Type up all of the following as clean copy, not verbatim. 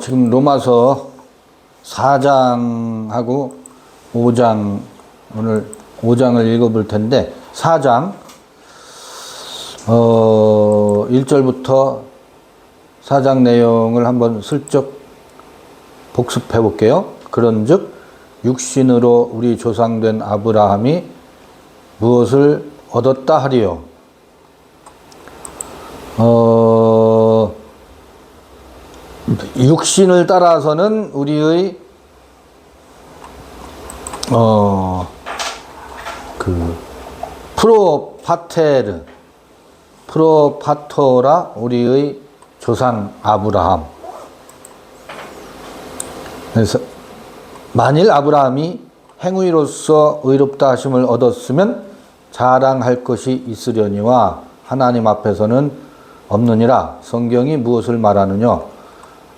지금 로마서 4장하고 5장, 오늘 5장을 읽어볼 텐데, 4장, 1절부터 4장 내용을 한번 슬쩍 복습해 볼게요. 그런즉 육신으로 우리 조상된 아브라함이 무엇을 얻었다 하리요? 육신을 따라서는 우리의 프로파토라 우리의 조상 아브라함. 그래서 만일 아브라함이 행위로서 의롭다 하심을 얻었으면 자랑할 것이 있으려니와 하나님 앞에서는 없느니라. 성경이 무엇을 말하느냐?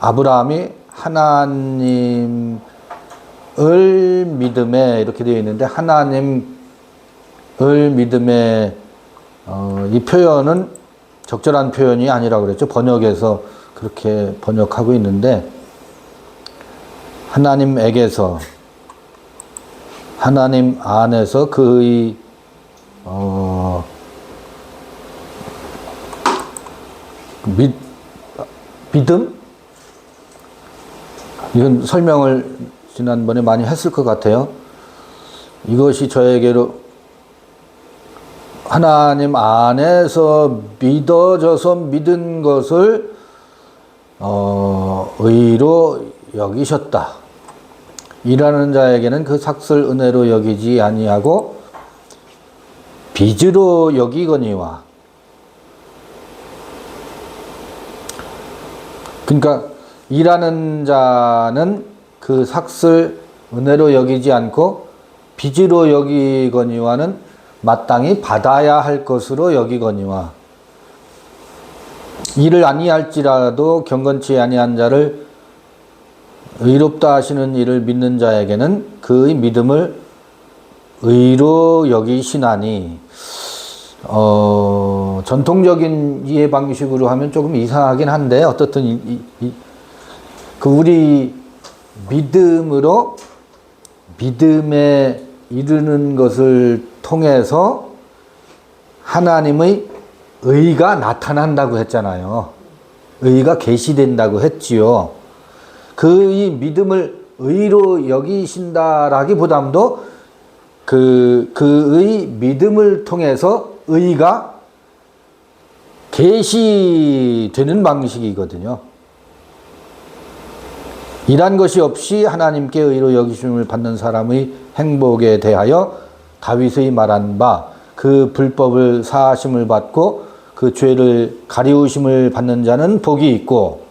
아브라함이 하나님을 믿음에, 이렇게 되어 있는데, 하나님을 믿음에, 이 표현은 적절한 표현이 아니라고 그랬죠. 번역에서 그렇게 번역하고 있는데, 하나님에게서, 하나님 안에서 그의 믿음? 이건 설명을 지난번에 많이 했을 것 같아요. 이것이 저에게로 하나님 안에서 믿어져서 믿은 것을 의로 여기셨다. 일하는 자에게는 그 삭슬 은혜로 여기지 아니하고 빚으로 여기거니와. 그러니까 일하는 자는 그 삭슬 은혜로 여기지 않고 빚으로 여기거니와는 마땅히 받아야 할 것으로 여기거니와. 일을 아니할지라도 경건치 아니한 자를 의롭다 하시는 이를 믿는 자에게는 그의 믿음을 의로 여기시나니. 전통적인 이해 방식으로 하면 조금 이상하긴 한데, 어떻든 우리 믿음으로 믿음에 이르는 것을 통해서 하나님의 의가 나타난다고 했잖아요. 의가 계시된다고 했지요. 그의 믿음을 의로 여기신다라기보다도 그의 믿음을 통해서 의가 계시되는 방식이거든요. 이란 것이 없이 하나님께 의로 여기심을 받는 사람의 행복에 대하여 다윗의 말한 바, 그 불법을 사하심을 받고 그 죄를 가리우심을 받는 자는 복이 있고,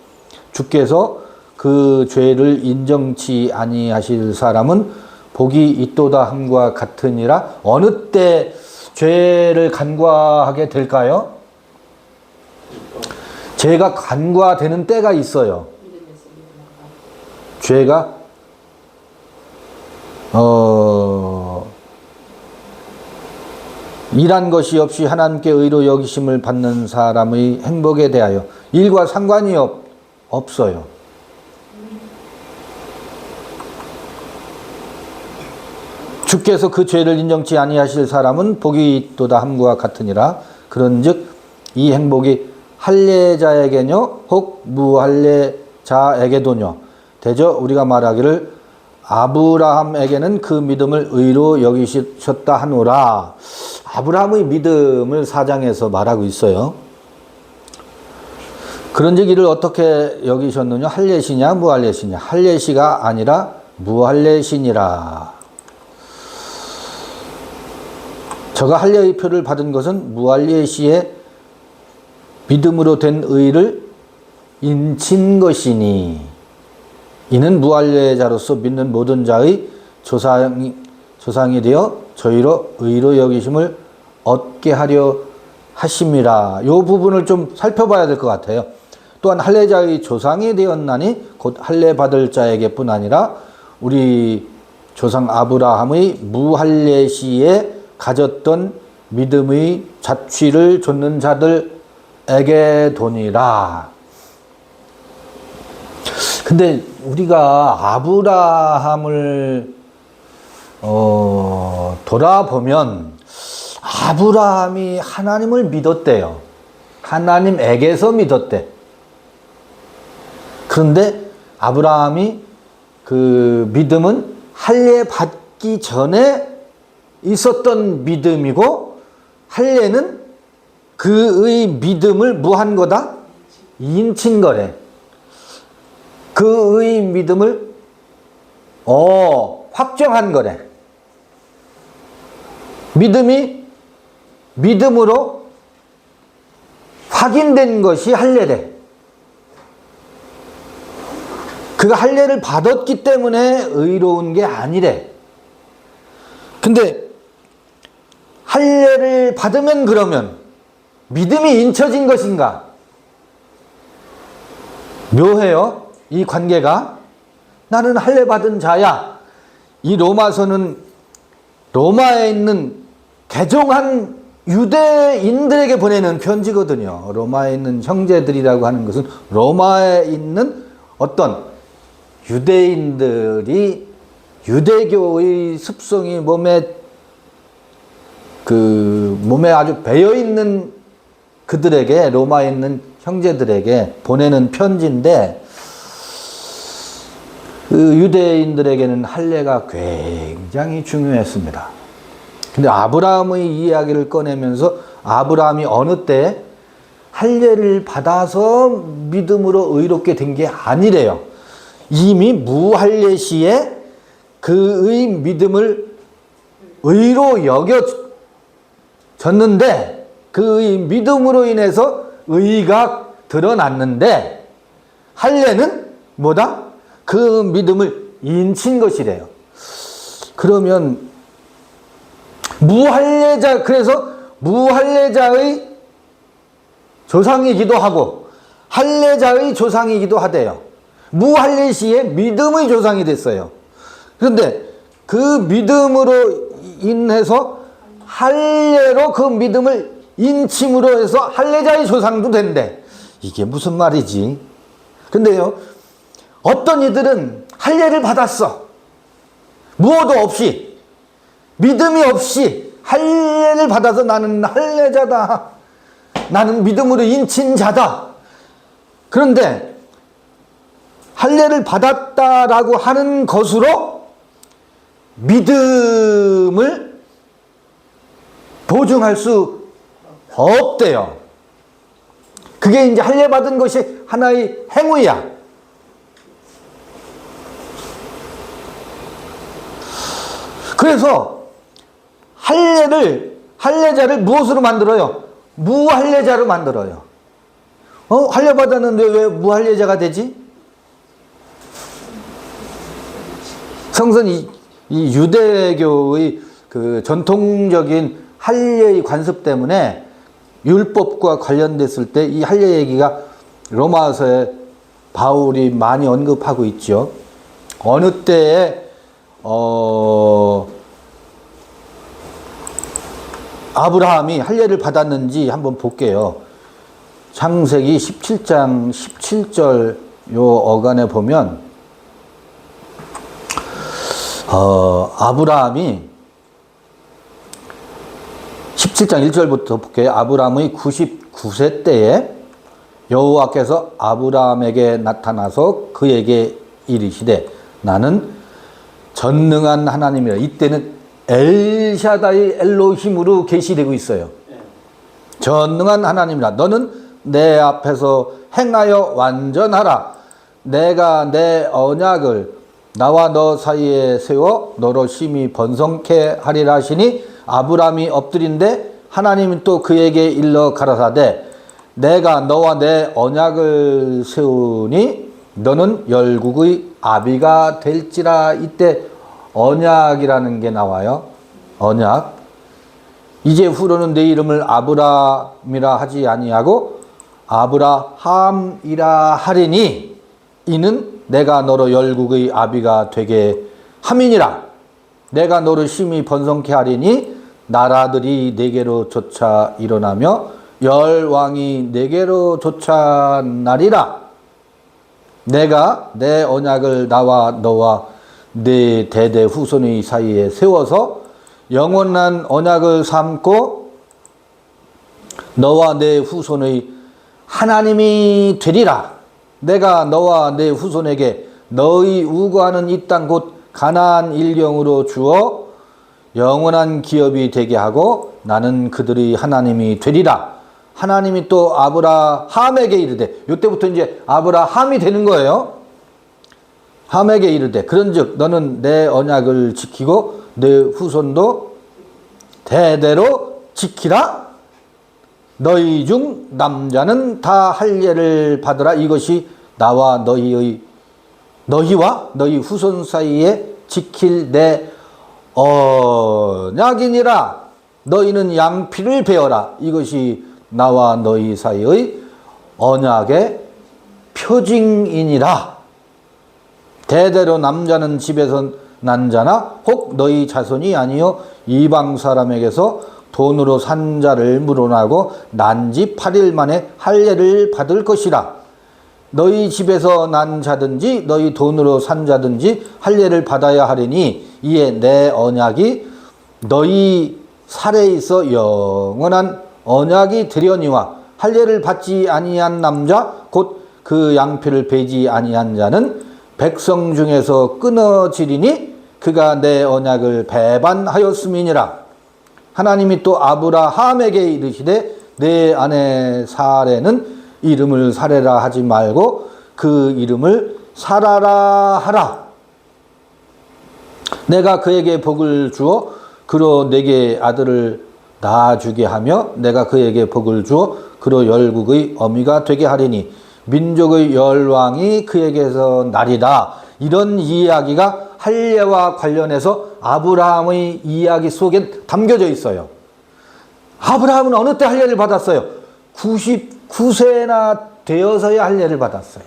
주께서 그 죄를 인정치 아니하실 사람은 복이 있도다 함과 같으니라. 어느 때 죄를 간과하게 될까요? 죄가 간과되는 때가 있어요. 죄가 일한 것이 없이 하나님께 의로 여기심을 받는 사람의 행복에 대하여 일과 상관이 없어요. 주께서 그 죄를 인정치 아니하실 사람은 복이 있도다 함과 같으니라. 그런즉 이 행복이 할례자에게뇨 혹 무할례자에게도뇨. 대저 우리가 말하기를 아브라함에게는 그 믿음을 의로 여기셨다 하노라. 아브라함의 믿음을 4장에서 말하고 있어요. 그런즉 이를 어떻게 여기셨느냐? 할례시냐 무할례시냐? 할례시가 아니라 무할례시니라. 저가 할례의 표를 받은 것은 무할례시의 믿음으로 된 의를 인친 것이니, 이는 무할례자로서 믿는 모든 자의 조상이 되어 저희로 의로 여기심을 얻게 하려 하심이라. 이 부분을 좀 살펴봐야 될 것 같아요. 또한 할례자의 조상이 되었나니 곧 할례 받을 자에게뿐 아니라 우리 조상 아브라함의 무할례시에 가졌던 믿음의 자취를 좇는 자들에게 도니라. 근데 우리가 아브라함을 돌아보면 아브라함이 하나님을 믿었대요. 하나님에게서 믿었대. 그런데 아브라함이 그 믿음은 할례 받기 전에 있었던 믿음이고, 할례는 그의 믿음을 무한 거다? 인친 거래. 그의 믿음을 확정한 거래. 믿음이 믿음으로 확인된 것이 할례래. 그가 할례를 받았기 때문에 의로운 게 아니래. 근데 할례를 받으면 그러면 믿음이 인쳐진 것인가? 묘해요, 이 관계가. 나는 할례 받은 자야. 이 로마서는 로마에 있는 개종한 유대인들에게 보내는 편지거든요. 로마에 있는 형제들이라고 하는 것은 로마에 있는 어떤 유대인들이 유대교의 습성이 몸에 아주 배어 있는 그들에게, 로마에 있는 형제들에게 보내는 편지인데, 그 유대인들에게는 할례가 굉장히 중요했습니다. 근데 아브라함의 이야기를 꺼내면서 아브라함이 어느 때 할례를 받아서 믿음으로 의롭게 된 게 아니래요. 이미 무할례 시에 그의 믿음을 의로 여겨졌는데, 그의 믿음으로 인해서 의가 드러났는데, 할례는 뭐다? 그 믿음을 인친 것이래요. 그러면 그래서 무할례자의 조상이기도 하고 할례자의 조상이기도 하대요. 무할례 시에 믿음의 조상이 됐어요. 그런데 그 믿음으로 인해서 할례로 그 믿음을 인침으로 해서 할례자의 조상도 된대. 이게 무슨 말이지? 근데요, 어떤 이들은 할례를 받았어. 무엇도 없이, 믿음이 없이 할례를 받아서 나는 할례자다, 나는 믿음으로 인친 자다. 그런데 할례를 받았다라고 하는 것으로 믿음을 보증할 수 없대요. 그게 이제 할례 받은 것이 하나의 행위야. 그래서 할례자를 무엇으로 만들어요? 무할례자로 만들어요. 할례 받았는데 왜 무할례자가 되지? 성선 이 유대교의 그 전통적인 할례의 관습 때문에 율법과 관련됐을 때 이 할례 얘기가 로마서에 바울이 많이 언급하고 있죠. 어느 때에 아브라함이 할례를 받았는지 한번 볼게요. 창세기 17장 17절 요 어간에 보면 아브라함이 17장 1절부터 볼게요. 아브라함의 99세 때에 여호와께서 아브라함에게 나타나서 그에게 이르시되 나는 전능한 하나님이라. 이때는 엘샤다이 엘로힘으로 계시되고 있어요. 전능한 하나님이라. 너는 내 앞에서 행하여 완전하라. 내가 내 언약을 나와 너 사이에 세워 너로 심히 번성케 하리라 하시니 아브라함이 엎드린데 하나님이 또 그에게 일러 가라사대 내가 너와 내 언약을 세우니 너는 열국의 아비가 될지라. 이때 언약이라는 게 나와요. 언약. 이제 후로는 내 이름을 아브라함이라 하지 아니하고 아브라함이라 하리니 이는 내가 너로 열국의 아비가 되게 함이니라. 내가 너를 심히 번성케 하리니 나라들이 네게로 쫓아 일어나며 열 왕이 네게로 쫓아 나리라. 내가 내 언약을 나와 너와 내 대대 후손의 사이에 세워서 영원한 언약을 삼고 너와 내 후손의 하나님이 되리라. 내가 너와 내 후손에게 너희 우거하는 이 땅 곧 가나안 일경으로 주어 영원한 기업이 되게 하고 나는 그들의 하나님이 되리라. 하나님이 또 아브라함에게 이르되, 이때부터 이제 아브라함이 되는 거예요. 함에게 이르되 그런즉 너는 내 언약을 지키고 내 후손도 대대로 지키라. 너희 중 남자는 다 할례를 받으라. 이것이 나와 너희와 너희 후손 사이에 지킬 내 언약이니라. 너희는 양피를 베어라. 이것이 나와 너희 사이의 언약의 표징이니라. 대대로 남자는 집에서 난 자나 혹 너희 자손이 아니요 이방 사람에게서 돈으로 산 자를 물어나고 난 지 8일 만에 할례를 받을 것이라. 너희 집에서 난 자든지 너희 돈으로 산 자든지 할례를 받아야 하리니 이에 내 언약이 너희 살에 있어 영원한 언약이 되려니와 할례를 받지 아니한 남자 곧 그 양피를 베지 아니한 자는 백성 중에서 끊어지리니 그가 내 언약을 배반하였음이니라. 하나님이 또 아브라함에게 이르시되 내 아내 사레는 이름을 사레라 하지 말고 그 이름을 사라라 하라. 내가 그에게 복을 주어 그로 내게 아들을 낳아주게 하며 내가 그에게 복을 주어 그로 열국의 어미가 되게 하리니 민족의 열왕이 그에게서 나리라. 이런 이야기가 할례와 관련해서 아브라함의 이야기 속에 담겨져 있어요. 아브라함은 어느 때 할례를 받았어요? 99세나 되어서야 할례를 받았어요.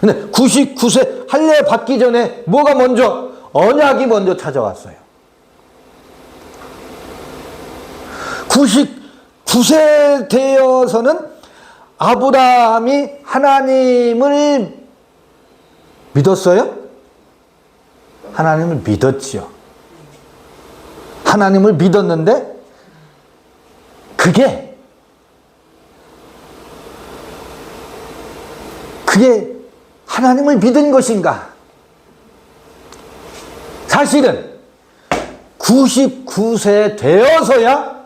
근데 99세 할례 받기 전에 뭐가 먼저? 언약이 먼저 찾아왔어요. 99세 되어서는 아브라함이 하나님을 믿었어요? 하나님을 믿었지요. 하나님을 믿었는데 그게 하나님을 믿은 것인가? 사실은 99세 되어서야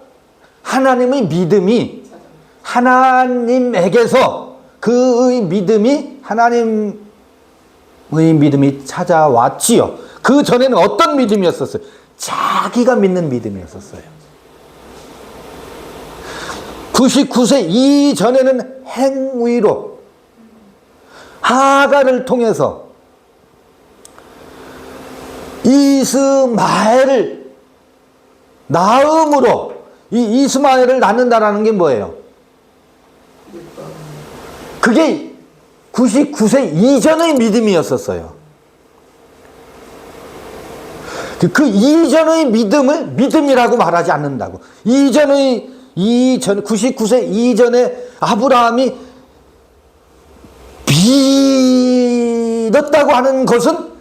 하나님의 믿음이 하나님에게서 그의 믿음이 하나님의 믿음이 찾아왔지요. 그 전에는 어떤 믿음이었었어요? 자기가 믿는 믿음이었었어요. 99세 이전에는 행위로 하갈을 통해서 이스마엘을 낳음으로 이 이스마엘을 낳는다라는 게 뭐예요? 그게 99세 이전의 믿음이었었어요. 그 이전의 믿음을 믿음이라고 말하지 않는다고. 99세 이전에 아브라함이 믿었다고 하는 것은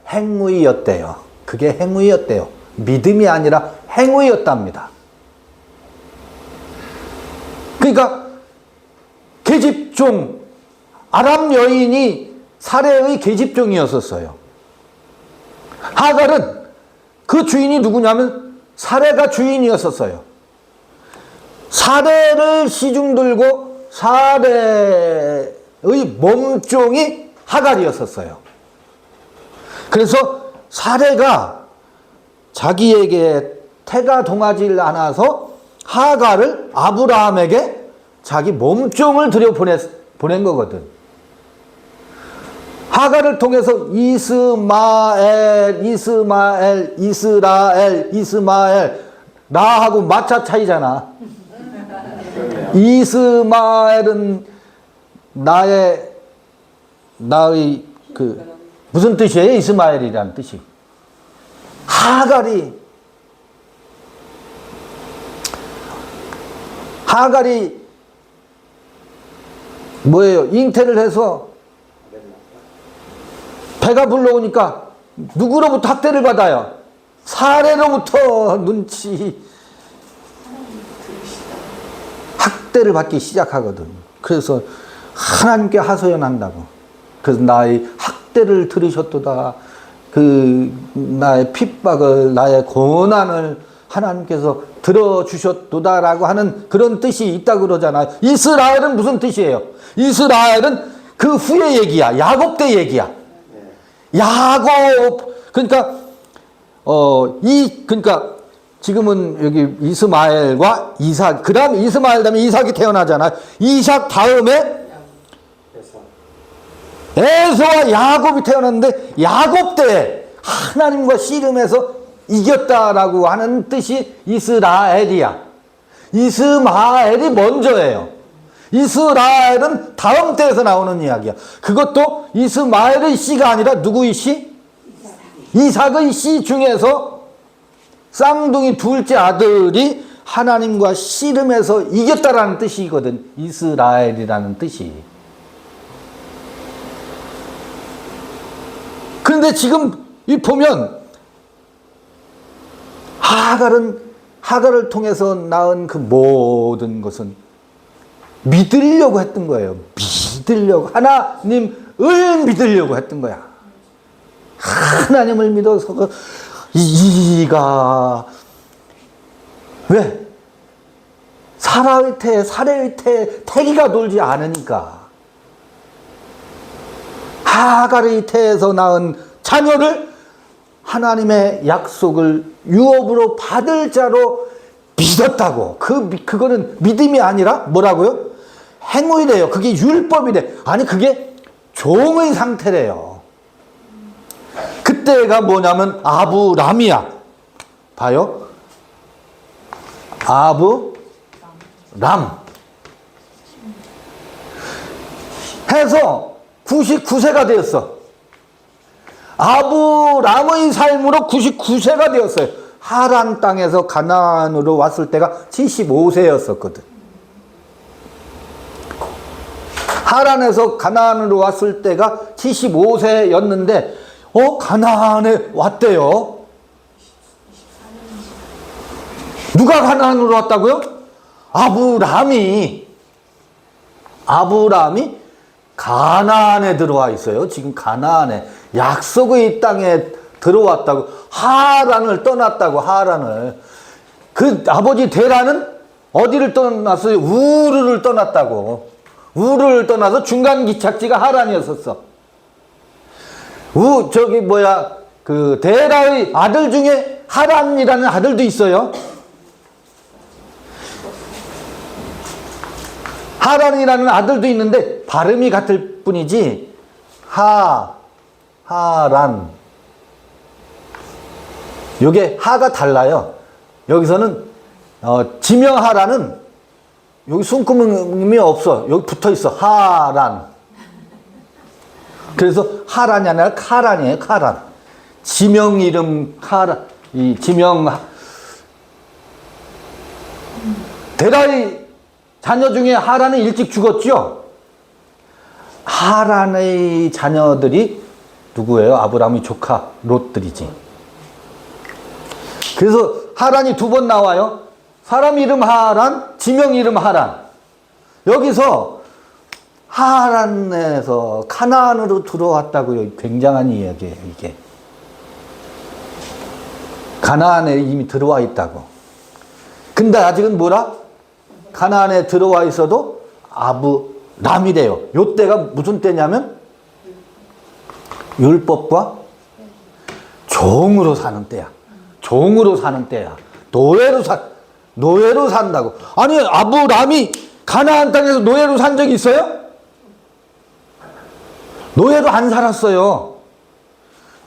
행위였대요. 그게 행위였대요. 믿음이 아니라 행위였답니다. 그러니까 계집종, 아람 여인이 사레의 계집종이었었어요. 하갈은 그 주인이 누구냐면 사레가 주인이었었어요. 사레를 시중 들고 사레의 몸종이 하갈이었었어요. 그래서 사레가 자기에게 태가 동하지 않아서 하갈을 아브라함에게 자기 몸종을 들여 보낸 거거든. 하갈을 통해서 이스마엘, 나하고 마차 차이잖아. 이스마엘은 나의 무슨 뜻이에요? 이스마엘이라는 뜻이. 하갈이 뭐예요? 잉태를 해서 배가 불러오니까 누구로부터 학대를 받아요? 사례로부터 학대를 받기 시작하거든. 그래서 하나님께 하소연한다고. 그래서 나의 학대를 들으셨도다. 그 나의 핍박을, 나의 고난을 하나님께서 들어주셨도다라고 하는 그런 뜻이 있다고 그러잖아요. 이스라엘은 무슨 뜻이에요? 이스라엘은 그 후의 얘기야. 야곱 때 얘기야. 야곱, 그러니까 그러니까 지금은 여기 이스마엘과 이삭, 그 다음에 이스마엘 다음에 이삭이 태어나잖아요. 이삭 다음에 에서와 야곱이 태어났는데, 야곱 때 하나님과 씨름해서 이겼다라고 하는 뜻이 이스라엘이야. 이스마엘이 먼저예요. 이스라엘은 다음 때에서 나오는 이야기야. 그것도 이스마엘의 씨가 아니라 누구의 씨? 이삭의 씨 중에서 쌍둥이 둘째 아들이 하나님과 씨름해서 이겼다라는 뜻이거든. 이스라엘이라는 뜻이. 그런데 지금 이 보면 하갈을 통해서 낳은 그 모든 것은 믿으려고 했던 거예요. 하나님을 믿으려고 했던 거야. 하나님을 믿어서 이가 왜? 사라의 태, 사례의 태, 태기가 돌지 않으니까. 하갈의 태에서 낳은 자녀를 하나님의 약속을 유업으로 받을 자로 믿었다고. 그거는 믿음이 아니라 뭐라고요? 행위래요. 그게 율법이래. 아니, 그게 종의 상태래요. 그때가 뭐냐면 아브람이야. 봐요. 아브람 해서 99세가 되었어. 아브람의 삶으로 99세가 되었어요. 하란 땅에서 가나안으로 왔을 때가 75세였었거든. 하란에서 가나안으로 왔을 때가 75세였는데 가나안에 왔대요. 누가 가나안으로 왔다고요? 아브람이 가나안에 들어와 있어요. 지금 가나안에 약속의 땅에 들어왔다고. 하란을 떠났다고. 하란을. 그 아버지 데라는 어디를 떠났어요? 우르를 떠났다고. 우르를 떠나서 중간 기착지가 하란이었었어. 그 데라의 아들 중에 하란이라는 아들도 있어요. 하란이라는 아들도 있는데 발음이 같을 뿐이지 하란. 요게 하가 달라요. 여기서는 지명하란은 여기 숨구멍이 없어. 여기 붙어 있어. 하란. 그래서 하란이 아니라 카란이에요. 카란. 지명 이름 하란. 이 지명 데라의 자녀 중에 하란은 일찍 죽었죠. 하란의 자녀들이 누구예요? 아브라함의 조카 롯들이지. 그래서 하란이 두 번 나와요. 사람 이름 하란, 지명 이름 하란. 여기서 하란에서 가나안으로 들어왔다고요. 굉장한 이야기예요, 이게. 가나안에 이미 들어와 있다고. 근데 아직은 뭐라? 가나안에 들어와 있어도 아브람이래요. 요 때가 무슨 때냐면 율법과 종으로 사는 때야. 종으로 사는 때야. 노예로 산다고. 아니, 아브람이 가나안 땅에서 노예로 산 적이 있어요? 노예로 안 살았어요.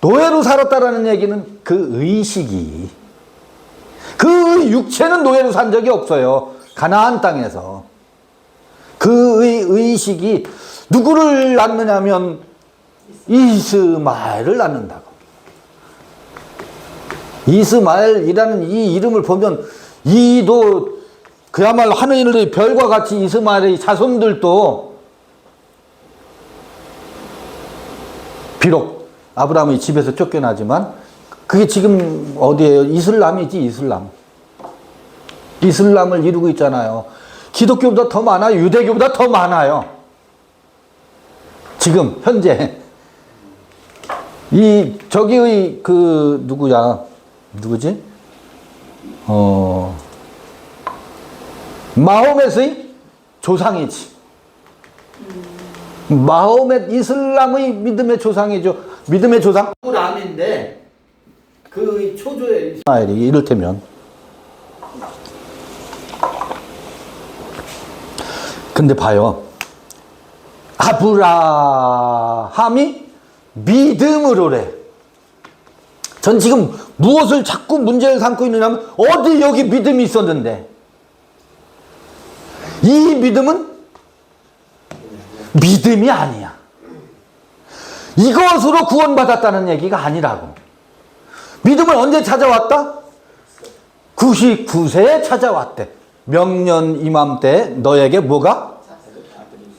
노예로 살았다라는 얘기는 그 의식이, 그 육체는 노예로 산 적이 없어요. 가나안 땅에서. 그 의식이 누구를 낳느냐면 이스마엘을 낳는다고. 이스마엘이라는 이 이름을 보면 이도 그야말로 하늘의 별과 같이 이스마엘의 자손들도 비록 아브라함이 집에서 쫓겨나지만 그게 지금 어디에요? 이슬람이지, 이슬람. 이슬람을 이루고 있잖아요. 기독교보다 더 많아요? 유대교보다 더 많아요. 지금 현재 저기의 누구지? 마호멧의 조상이지. 마호멧 이슬람의 믿음의 조상이죠. 믿음의 조상 람인데 그 초조의 이스마엘이 이를테면 근데 봐요. 아브라함이 믿음으로래. 전 지금 무엇을 자꾸 문제를 삼고 있느냐면 어디 여기 믿음이 있었는데 이 믿음은 믿음이 아니야. 이것으로 구원받았다는 얘기가 아니라고. 믿음은 언제 찾아왔다? 99세에 찾아왔대. 명년 이맘때 너에게 뭐가?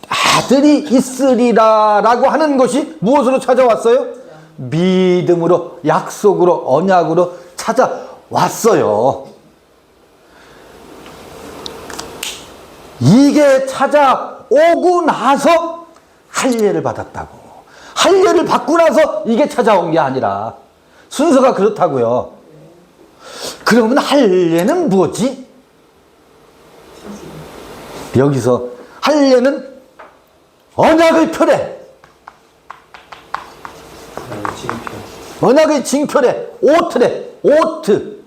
아들이 있으리라 라고 하는 것이 무엇으로 찾아왔어요? 믿음으로, 약속으로, 언약으로 찾아왔어요. 이게 찾아오고 나서 할례를 받았다고. 할례를 받고 나서 이게 찾아온 게 아니라 순서가 그렇다고요. 그러면 할례는 뭐지? 여기서 할례는 언약의 표래. 언약의 징표래. 오트래. 오트.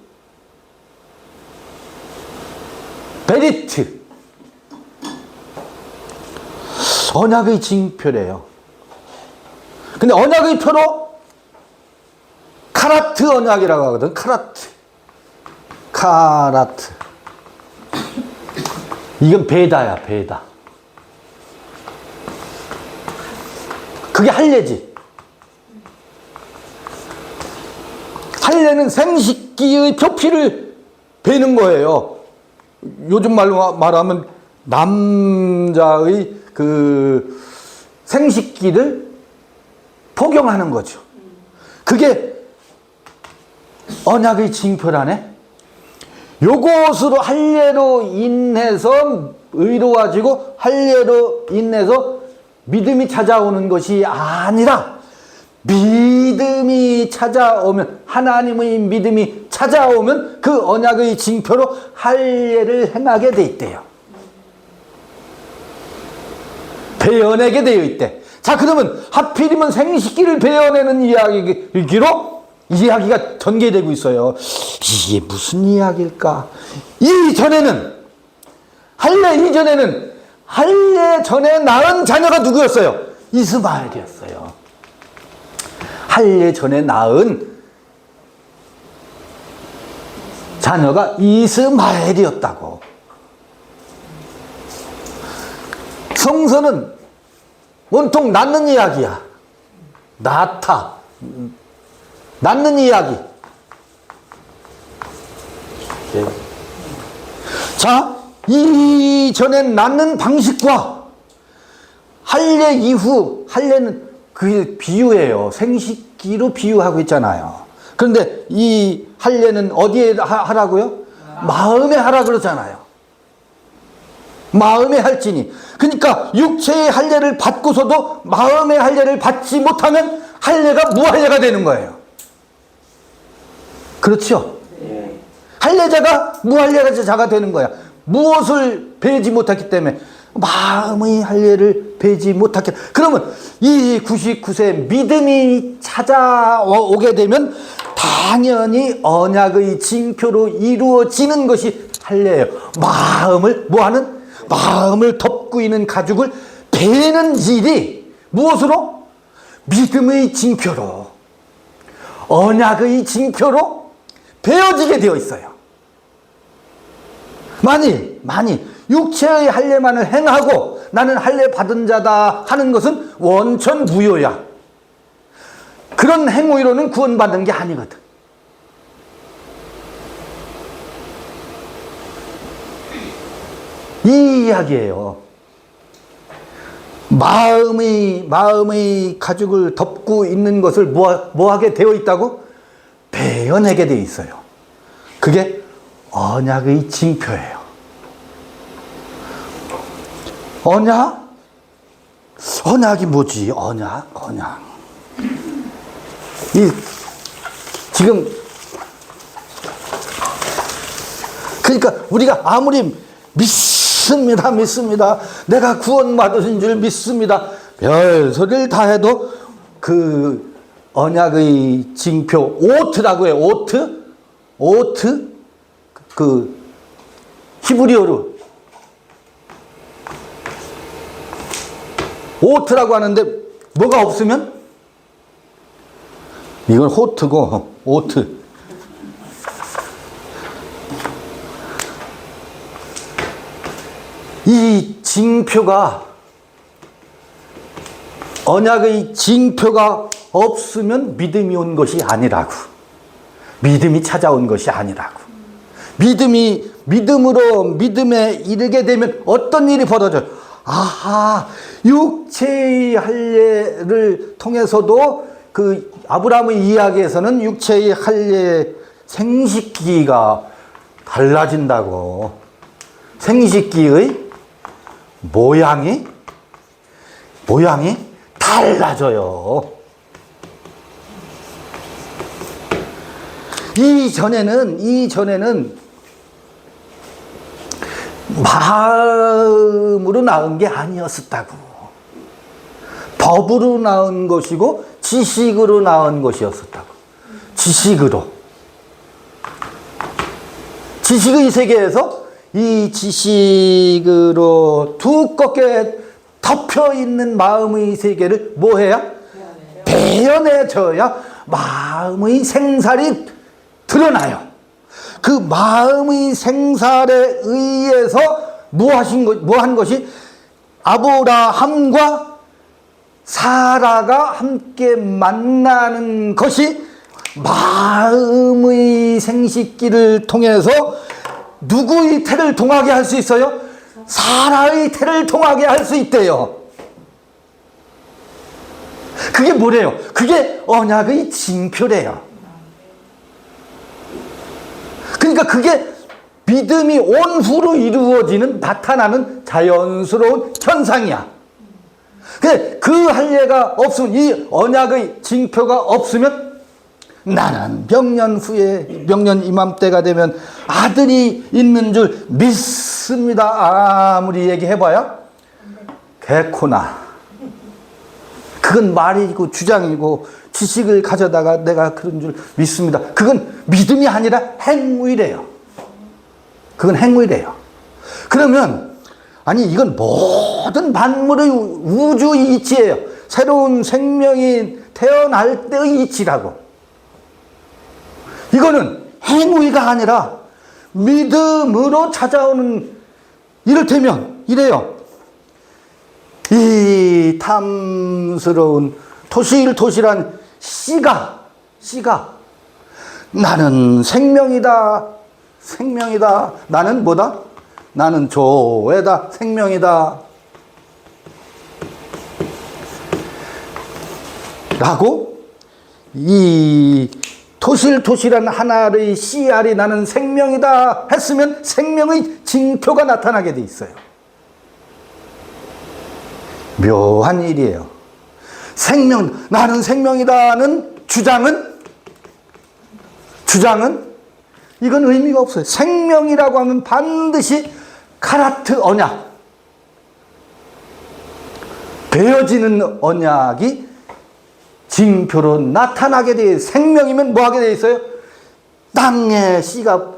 베리트. 언약의 징표래요. 근데 언약의 표로 카라트 언약이라고 하거든. 카라트. 카라트. 이건 베다야, 베다. 그게 할례지. 할례는 생식기의 표피를 베는 거예요. 요즘 말로 말하면 남자의 그 생식기를 포경하는 거죠. 그게 언약의 징표라네. 요것으로 할례로 인해서 의로워지고 할례로 인해서 믿음이 찾아오는 것이 아니라 믿음이 찾아오면 하나님의 믿음이 찾아오면 그 언약의 징표로 할례를 행하게 돼 있대요. 베어내게 되어 있대. 자, 그러면 하필이면 생식기를 베어내는 이야기로 이야기가 전개되고 있어요. 이게 무슨 이야기일까? 할례 이전에는 할례 전에 낳은 자녀가 누구였어요? 이스마엘이었어요. 할례 전에 낳은 자녀가 이스마엘이었다고. 성서는 온통 낳는 이야기야. 낳는 이야기. 자, 이전에 낳는 방식과 할례 이후, 할례는 그 비유예요. 생식기로 비유하고 있잖아요. 그런데 이 할례는 어디에 하라고요? 마음에 하라 그러잖아요. 마음에 할지니. 그러니까 육체의 할례를 받고서도 마음의 할례를 받지 못하면 할례가 무할례가 되는 거예요. 그렇죠? 할례자가 무할례자가 되는 거야. 무엇을 배지 못했기 때문에 마음의 할례를 배지 못했기. 그러면 이 99세 믿음이 찾아오게 되면 당연히 언약의 징표로 이루어지는 것이 할례예요. 마음을 뭐하는? 마음을 덮고 있는 가죽을 베는 일이 무엇으로? 믿음의 징표로, 언약의 징표로 베어지게 되어 있어요. 만일 육체의 할례만을 행하고 나는 할례 받은 자다 하는 것은 원천무효야. 그런 행위로는 구원받는 게 아니거든. 이 이야기예요. 마음의 가죽을 덮고 있는 것을 뭐하게 되어 있다고? 베어내게 되어 있어요. 그게 언약의 징표예요. 언약이 뭐지? 언약. 지금 그러니까 우리가 아무리 믿습니다. 내가 구원받으신 줄 믿습니다. 별소리를 다 해도 그 언약의 징표, 오트라고 해요. 오트? 그 히브리어로 오트라고 하는데 뭐가 없으면 이건 호트고 오트. 이 징표가 언약의 징표가 없으면 믿음이 온 것이 아니라고. 믿음이 찾아온 것이 아니라고. 믿음으로 믿음에 이르게 되면 어떤 일이 벌어져요? 아하, 육체의 할례를 통해서도 그 아브라함의 이야기에서는 육체의 할례 생식기가 달라진다고. 생식기의 모양이 달라져요. 이전에는 마음으로 낳은 게 아니었었다고. 법으로 낳은 것이고 지식으로 낳은 것이었었다고. 지식의 세계에서 이 지식으로 두껍게 덮여 있는 마음의 세계를 뭐 해야? 베어내줘야 마음의 생살이 드러나요. 그 마음의 생살에 의해서 뭐한 것이 아브라함과 사라가 함께 만나는 것이 마음의 생식기를 통해서 누구의 태를 동하게 할 수 있어요? 사라의 태를 동하게 할 수 있대요. 그게 뭐래요? 그게 언약의 징표래요. 그러니까 그게 믿음이 온 후로 이루어지는 나타나는 자연스러운 현상이야. 그 할례가 없으면, 이 언약의 징표가 없으면 나는 명년 이맘때가 되면 아들이 있는 줄 믿습니다. 아무리 얘기해봐야 개코나. 그건 말이고 주장이고 지식을 가져다가 내가 그런 줄 믿습니다. 그건 믿음이 아니라 행위래요. 그러면 아니 이건 모든 만물의 우주 이치예요. 새로운 생명이 태어날 때의 이치라고. 이거는 행위가 아니라 믿음으로 찾아오는, 이를테면 이래요. 이 탐스러운 토실토실한 씨가 나는 생명이다. 나는 뭐다? 나는 조회다. 생명이다. 라고 이 토실토실한 하나의 씨알이 나는 생명이다 했으면 생명의 징표가 나타나게 돼 있어요. 묘한 일이에요. 나는 생명이다는 주장은 이건 의미가 없어요. 생명이라고 하면 반드시 카라트 언약, 베어지는 언약이 징표로 나타나게 돼. 생명이면 뭐 하게 돼 있어요? 땅에 씨가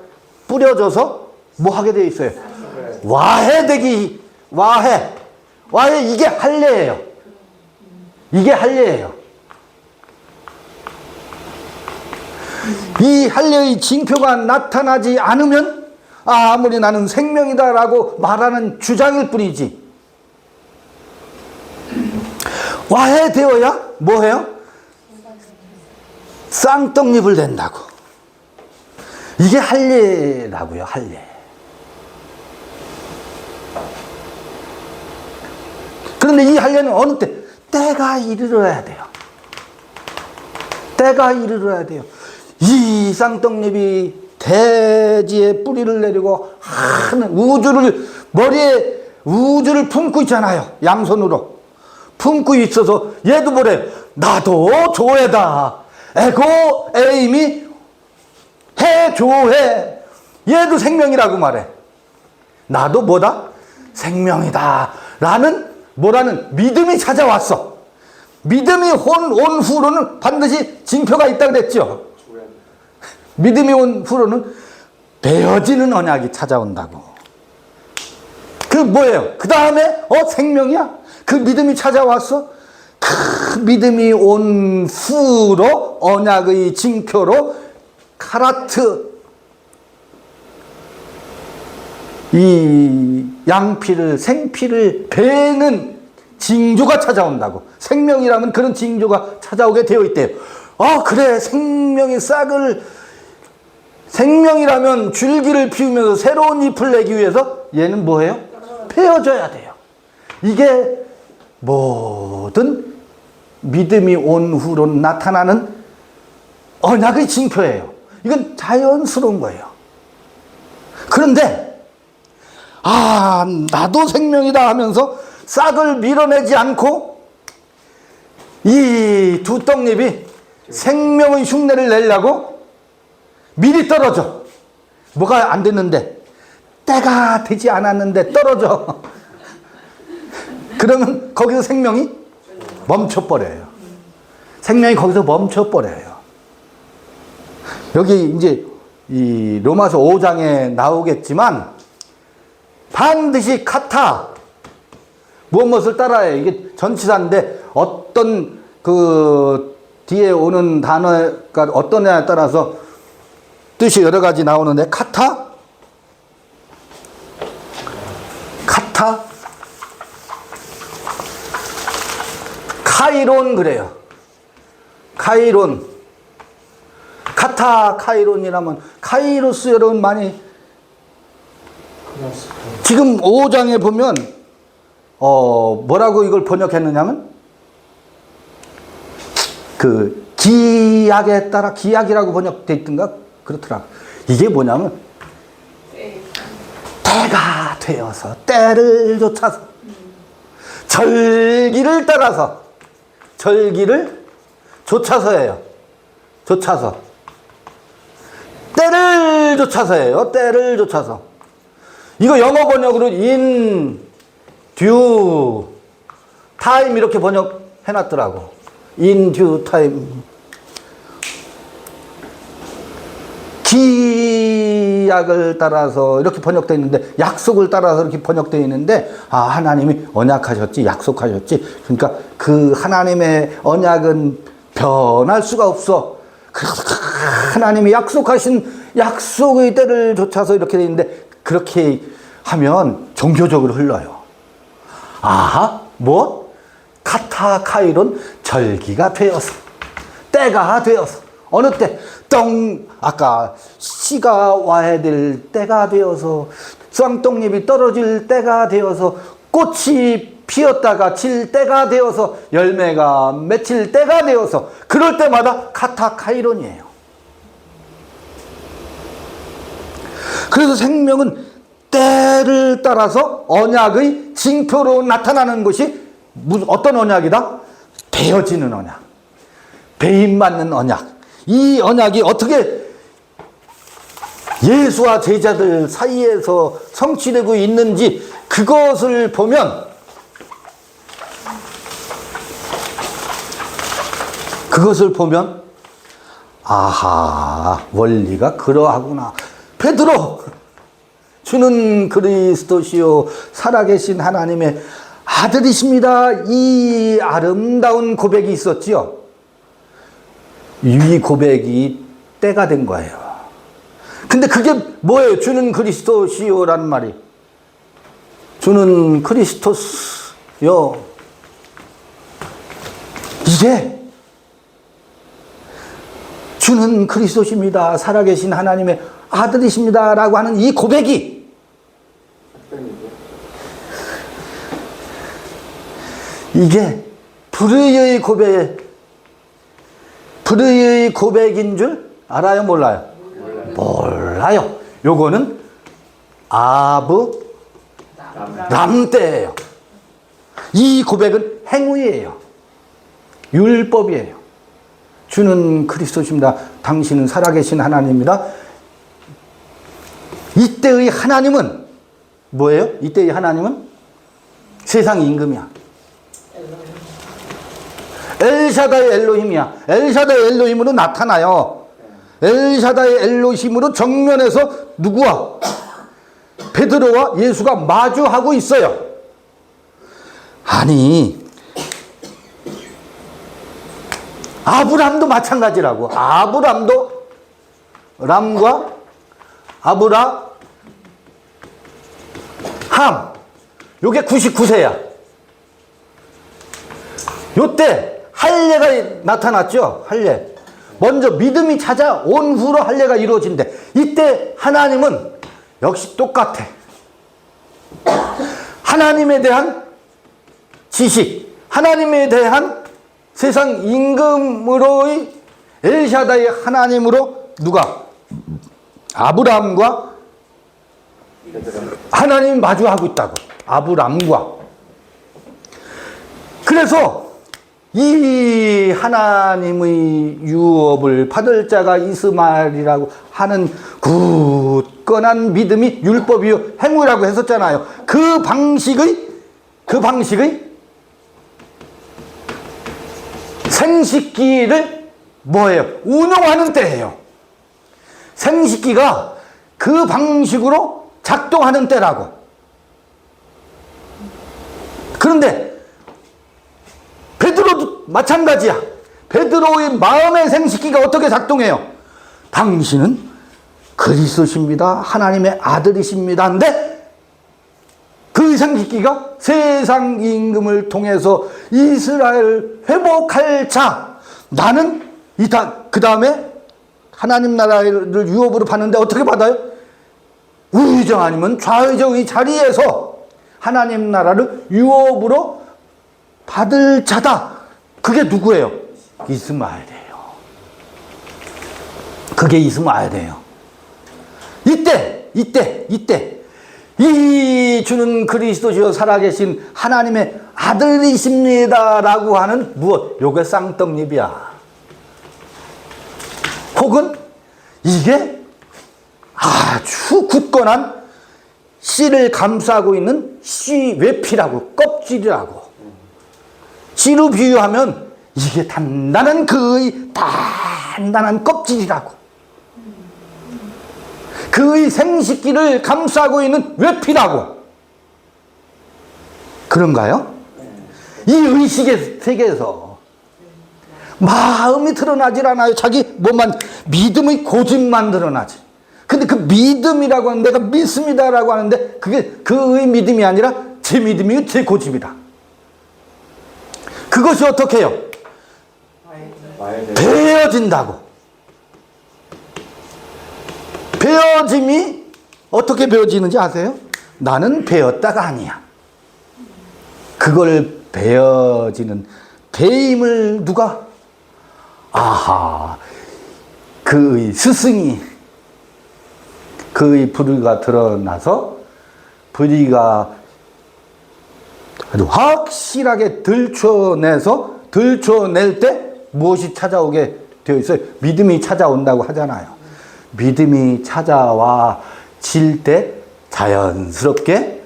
뿌려져서 뭐 하게 돼 있어요? 와해 이게 할례예요. 이 할례의 징표가 나타나지 않으면 아무리 나는 생명이다라고 말하는 주장일 뿐이지. 와해되어야 뭐 해요? 쌍떡잎을 낸다고. 이게 할례라고요. 할례. 그런데 이 하려면 어느 때? 때가 이르러야 돼요. 때가 이르러야 돼요. 이 쌍떡잎이 대지에 뿌리를 내리고 하는 머리에 우주를 품고 있잖아요. 양손으로 품고 있어서 얘도 뭐래? 나도 조회다. 에고 에임이 해조회. 얘도 생명이라고 말해. 나도 뭐다? 생명이다 라는 뭐라는 믿음이 찾아왔어. 믿음이 온 후로는 반드시 징표가 있다 그랬죠. 믿음이 온 후로는 베어지는 언약이 찾아온다고. 그 뭐예요? 그 다음에 생명이야? 그 믿음이 찾아왔어? 그 믿음이 온 후로 언약의 징표로 카라트 이 양피를 생피를 베는 징조가 찾아온다고. 생명이라면 그런 징조가 찾아오게 되어 있대요. 그래 생명이라면 줄기를 피우면서 새로운 잎을 내기 위해서 얘는 뭐예요? 베어져야 돼요. 이게 모든 믿음이 온 후로 나타나는 언약의 징표예요. 이건 자연스러운 거예요. 그런데 나도 생명이다 하면서 싹을 밀어내지 않고 이 두 떡잎이 생명의 흉내를 내려고 미리 떨어져. 뭐가 안 됐는데, 때가 되지 않았는데 떨어져. 그러면 거기서 생명이 멈춰버려요. 생명이 거기서 멈춰버려요. 여기 이제 이 로마서 5장에 나오겠지만 반드시 카타 무엇을 따라해요. 이게 전치사인데 어떤 그 뒤에 오는 단어가 어떠냐에 따라서 뜻이 여러 가지 나오는데 카타 카이론 그래요. 카이론 카타 카이론이라면 카이로스 여러분 많이 지금 5장에 보면 뭐라고 이걸 번역했느냐면 그 기약에 따라 기약이라고 번역돼 있던가 그렇더라. 이게 뭐냐면 때가 되어서 때를 쫓아서 절기를 따라서 절기를 쫓아서예요. 때를 쫓아서예요. 때를 쫓아서. 이거 영어 번역으로 in due time 이렇게 번역해 놨더라고. in due time. 기약을 따라서 이렇게 번역되어 있는데 약속을 따라서 이렇게 번역되어 있는데 하나님이 언약하셨지 약속하셨지. 그러니까 그 하나님의 언약은 변할 수가 없어. 그래서 하나님이 약속하신 약속의 때를 쫓아서 이렇게 되어 있는데 그렇게 하면 종교적으로 흘러요. 카타 카이론 절기가 되어서 때가 되어서 어느 때 아까 씨가 와야 될 때가 되어서 쌍떡잎이 떨어질 때가 되어서 꽃이 피었다가 질 때가 되어서 열매가 맺힐 때가 되어서 그럴 때마다 카타 카이론이에요. 그래서 생명은 때를 따라서 언약의 징표로 나타나는 것이 어떤 언약이다? 베어지는 언약, 배임받는 언약. 이 언약이 어떻게 예수와 제자들 사이에서 성취되고 있는지 그것을 보면 원리가 그러하구나. 베드로 주는 그리스도시요 살아계신 하나님의 아들이십니다. 이 아름다운 고백이 있었지요. 이 고백이 때가 된 거예요. 근데 그게 뭐예요? 주는 그리스도시요라는 말이. 주는 그리스도스요. 이게 주는 그리스도십니다. 살아계신 하나님의 아들이십니다. 라고 하는 이 고백이 이게 불의의 고백인 줄 알아요? 몰라요? 몰라요. 요거는 아브람 때예요. 이 고백은 행위예요. 율법이에요. 주는 그리스도십니다. 당신은 살아계신 하나님입니다. 이때의 하나님은 뭐예요? 이때의 하나님은 세상 임금이야. 엘샤다이 엘로힘이야. 엘샤다이 엘로힘으로 나타나요. 엘샤다이 엘로힘으로 정면에서 누구와? 베드로와 예수가 마주하고 있어요. 아니, 아브람도 마찬가지라고. 아브람도 람과 아브라함, 요게 99세야. 요때 할례가 나타났죠. 할례. 먼저 믿음이 찾아온 후로 할례가 이루어진대. 이때 하나님은 역시 똑같아. 하나님에 대한 지식, 하나님에 대한 세상 임금으로의 엘샤다이 하나님으로 누가? 아브라함과 하나님이 마주하고 있다고. 아브라함과. 그래서 이 하나님의 유업을 받을 자가 이스마엘이라고 하는 굳건한 믿음이 율법이요 행위라고 했었잖아요. 그 방식의 생식기를 뭐예요? 운용하는 때예요. 생식기가 그 방식으로 작동하는 때라고. 그런데 베드로도 마찬가지야. 베드로의 마음의 생식기가 어떻게 작동해요? 당신은 그리스도십니다. 하나님의 아들이십니다. 근데 그 생식기가 세상 임금을 통해서 이스라엘 회복할 자. 나는 그 다음에 하나님 나라를 유업으로 받는데 어떻게 받아요? 우의정 아니면 좌의정의 자리에서 하나님 나라를 유업으로 받을 자다. 그게 누구예요? 이스마엘이에요. 그게 이스마엘이에요. 이때 이 주는 그리스도시요 살아계신 하나님의 아들이십니다라고 하는 무엇? 요게 쌍떡잎이야. 혹은 이게 아주 굳건한 씨를 감싸고 있는 씨 외피라고, 껍질이라고. 씨로 비유하면 이게 단단한 그의 단단한 껍질이라고. 그의 생식기를 감싸고 있는 외피라고. 그런가요? 이 의식의 세계에서 마음이 드러나질 않아요. 자기 뭐만 믿음의 고집만 드러나지. 근데 그 믿음이라고 하는 내가 믿습니다라고 하는데 그게 그의 믿음이 아니라 제 믿음이요 제 고집이다. 그것이 어떻게 해요? 배어진다고. 배어짐이 어떻게 배어지는지 아세요? 나는 배었다가 아니야. 그걸 배어지는 배임을 누가? 아하, 그의 스승이 그의 불의가 드러나서 불의가 아주 확실하게 들춰낼 때 무엇이 찾아오게 되어 있어요? 믿음이 찾아온다고 하잖아요. 믿음이 찾아와질 때 자연스럽게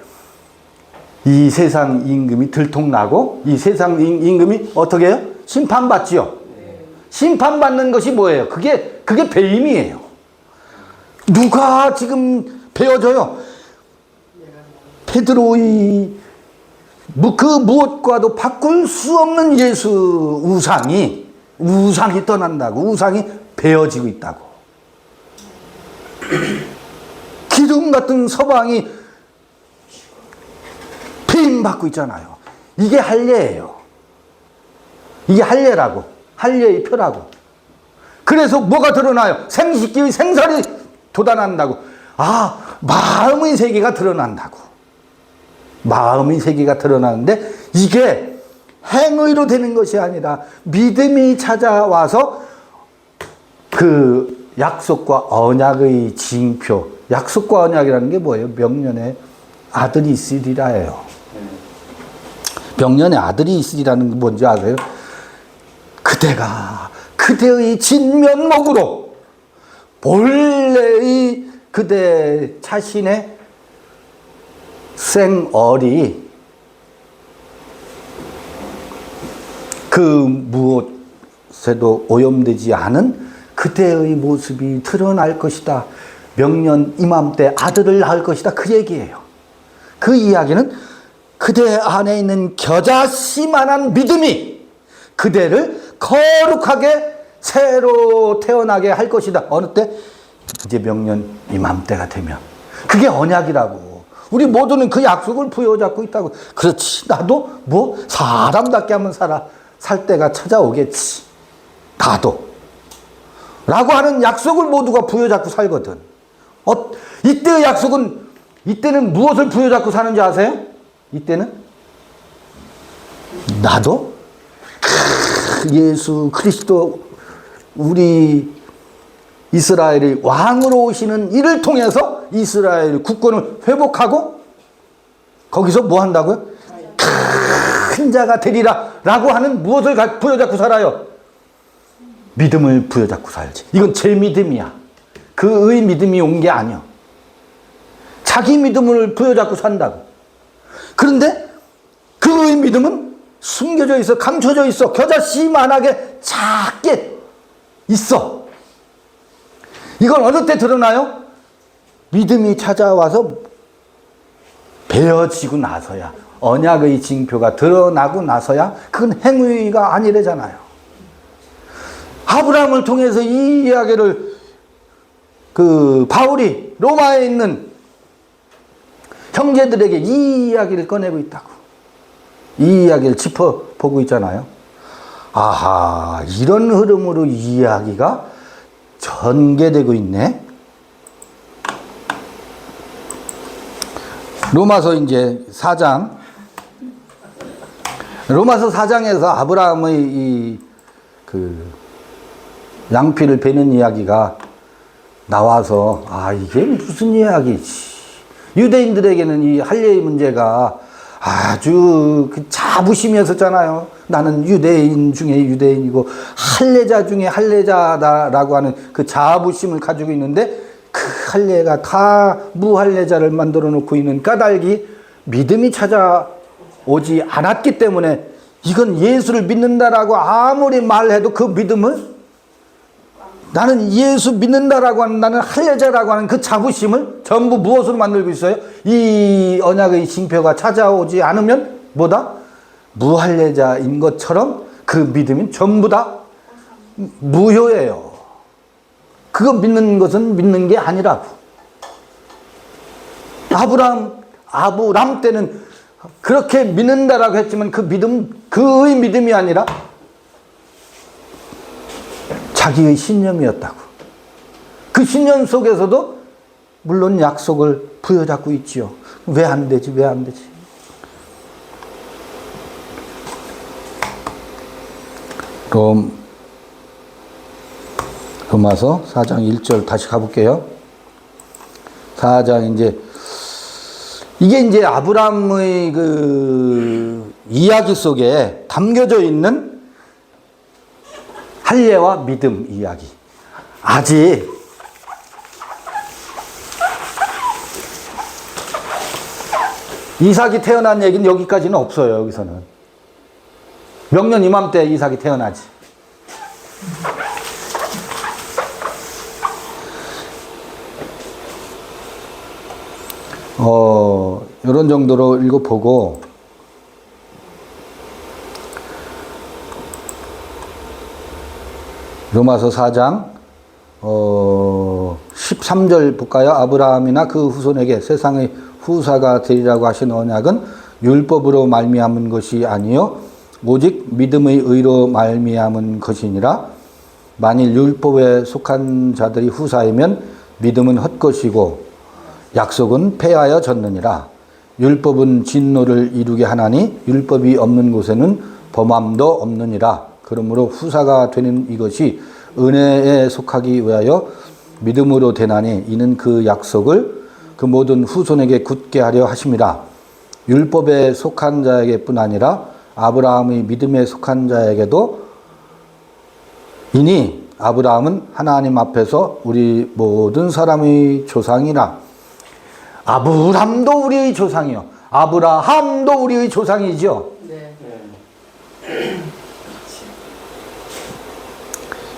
이 세상 임금이 들통나고 이 세상 임금이 어떻게 해요? 심판받지요. 심판받는 것이 뭐예요? 그게 배임이에요. 누가 지금 배워줘요? 베드로의 그 무엇과도 바꿀 수 없는 예수 우상이 떠난다고. 우상이 베어지고 있다고. 기름 같은 서방이 배임받고 있잖아요. 이게 할례예요. 이게 할례라고. 할례의 표라고. 그래서 뭐가 드러나요? 생식기의 생살이 돋아난다고. 마음의 세계가 드러난다고. 마음의 세계가 드러나는데 이게 행위로 되는 것이 아니라 믿음이 찾아와서 그 약속과 언약의 징표, 약속과 언약이라는 게 뭐예요? 명년에 아들이 있으리라예요. 명년에 아들이 있으리라는 게 뭔지 아세요? 그대가 그대의 진면목으로 본래의 그대 자신의 생얼이 그 무엇에도 오염되지 않은 그대의 모습이 드러날 것이다. 명년 이맘때 아들을 낳을 것이다. 그 얘기예요. 그 이야기는 그대 안에 있는 겨자씨만한 믿음이 그대를 거룩하게 새로 태어나게 할 것이다. 어느 때? 이제 명년 이맘때가 되면. 그게 언약이라고. 우리 모두는 그 약속을 부여잡고 있다고. 그렇지. 나도 뭐 사람답게 한번 살 때가 찾아오겠지. 나도. 라고 하는 약속을 모두가 부여잡고 살거든. 이때의 약속은, 이때는 무엇을 부여잡고 사는지 아세요? 이때는? 나도 예수 그리스도 우리 이스라엘이 왕으로 오시는 이를 통해서 이스라엘 국권을 회복하고 거기서 뭐 한다고요? 큰 자가 되리라 라고 하는 무엇을 부여잡고 살아요? 믿음을 부여잡고 살지. 이건 제 믿음이야. 그의 믿음이 온 게 아니야. 자기 믿음을 부여잡고 산다고. 그런데 그의 믿음은 숨겨져 있어, 감춰져 있어, 겨자씨만하게 작게 있어. 이건 어느 때 드러나요? 믿음이 찾아와서 베어지고 나서야, 언약의 징표가 드러나고 나서야 그건 행위가 아니래잖아요. 아브라함을 통해서 이 이야기를 바울이 로마에 있는 형제들에게 이 이야기를 꺼내고 있다고. 이 이야기를 짚어보고 있잖아요. 아하, 이런 흐름으로 이 이야기가 전개되고 있네. 로마서 이제 4장. 로마서 4장에서 아브라함의 양피를 베는 이야기가 나와서, 이게 무슨 이야기지. 유대인들에게는 이 할례의 문제가 아주 자부심이었었잖아요. 나는 유대인 중에 유대인이고 할례자 중에 할례자다라고 하는 그 자부심을 가지고 있는데 그 할례가 다 무할례자를 만들어 놓고 있는 까닭이 믿음이 찾아오지 않았기 때문에 이건 예수를 믿는다라고 아무리 말해도 그 믿음을 나는 예수 믿는다라고 하는, 나는 할례자라고 하는 그 자부심을 전부 무엇으로 만들고 있어요? 이 언약의 징표가 찾아오지 않으면 뭐다? 무할례자인 것처럼 그 믿음이 전부 다 무효예요. 그거 믿는 것은 믿는 게 아니라고. 아브람 때는 그렇게 믿는다라고 했지만 그 믿음, 그의 믿음이 아니라 자기의 신념이었다고. 그 신념 속에서도 물론 약속을 부여잡고 있지요. 왜 안 되지? 왜 안 되지? 로마서 4장 1절 다시 가볼게요. 4장 이게 이제 아브라함의 그 이야기 속에 담겨져 있는 할례와 믿음 이야기. 아직 이삭이 태어난 얘기는 여기까지는 없어요. 여기서는 명년 이맘때 이삭이 태어나지. 이런 정도로 읽어보고 로마서 4장 13절 볼까요? 아브라함이나 그 후손에게 세상의 후사가 되리라고 하신 언약은 율법으로 말미암은 것이 아니요 오직 믿음의 의로 말미암은 것이니라. 만일 율법에 속한 자들이 후사이면 믿음은 헛것이고 약속은 폐하여 졌느니라. 율법은 진노를 이루게 하나니 율법이 없는 곳에는 범함도 없느니라. 그러므로 후사가 되는 이것이 은혜에 속하기 위하여 믿음으로 되나니 이는 그 약속을 그 모든 후손에게 굳게 하려 하심이라. 율법에 속한 자에게뿐 아니라 아브라함의 믿음에 속한 자에게도 이니 아브라함은 하나님 앞에서 우리 모든 사람의 조상이라. 아브라함도 우리의 조상이요. 아브라함도 우리의 조상이죠. 네.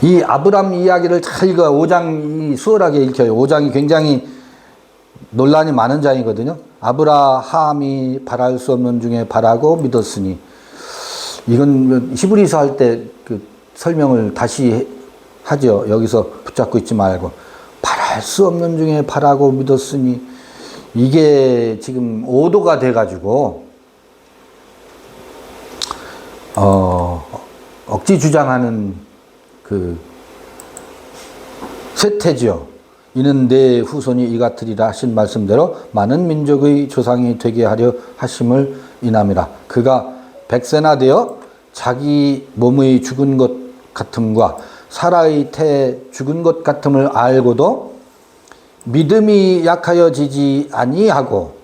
이 아브라함 이야기를 잘 읽어 5장이 수월하게 읽혀요. 5장이 굉장히 논란이 많은 장이거든요. 아브라함이 바랄 수 없는 중에 바라고 믿었으니, 이건 히브리서 할 때 그 설명을 다시 하죠. 여기서 붙잡고 있지 말고 바랄 수 없는 중에 바라고 믿었으니, 이게 지금 오도가 돼가지고 억지 주장하는 그 쇠퇴죠. 이는 내 후손이 이 같으리라 하신 말씀대로 많은 민족의 조상이 되게 하려 하심을 인함이라. 그가 백세나 되어 자기 몸의 죽은 것 같음과 사라의 태 죽은 것 같음을 알고도 믿음이 약하여지지 아니하고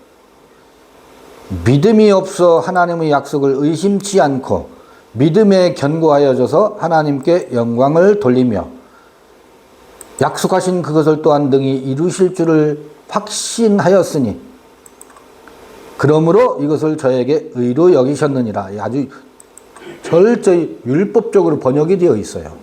믿음이 없어 하나님의 약속을 의심치 않고 믿음에 견고하여져서 하나님께 영광을 돌리며 약속하신 그것을 또한 능히 이루실 줄을 확신하였으니 그러므로 이것을 저에게 의로 여기셨느니라. 아주 철저히 율법적으로 번역이 되어 있어요.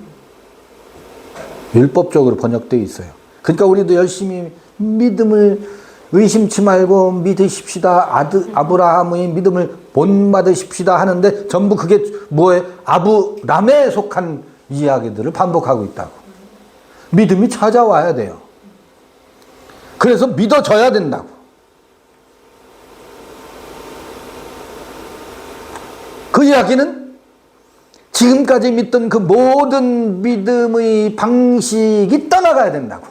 율법적으로 번역되어 있어요. 그러니까 우리도 열심히 믿음을 의심치 말고 믿으십시다. 아브라함의 믿음을 본받으십시다 하는데 전부 그게 뭐예요? 아브람에 속한 이야기들을 반복하고 있다고. 믿음이 찾아와야 돼요. 그래서 믿어져야 된다고. 그 이야기는 지금까지 믿던 그 모든 믿음의 방식이 떠나가야 된다고.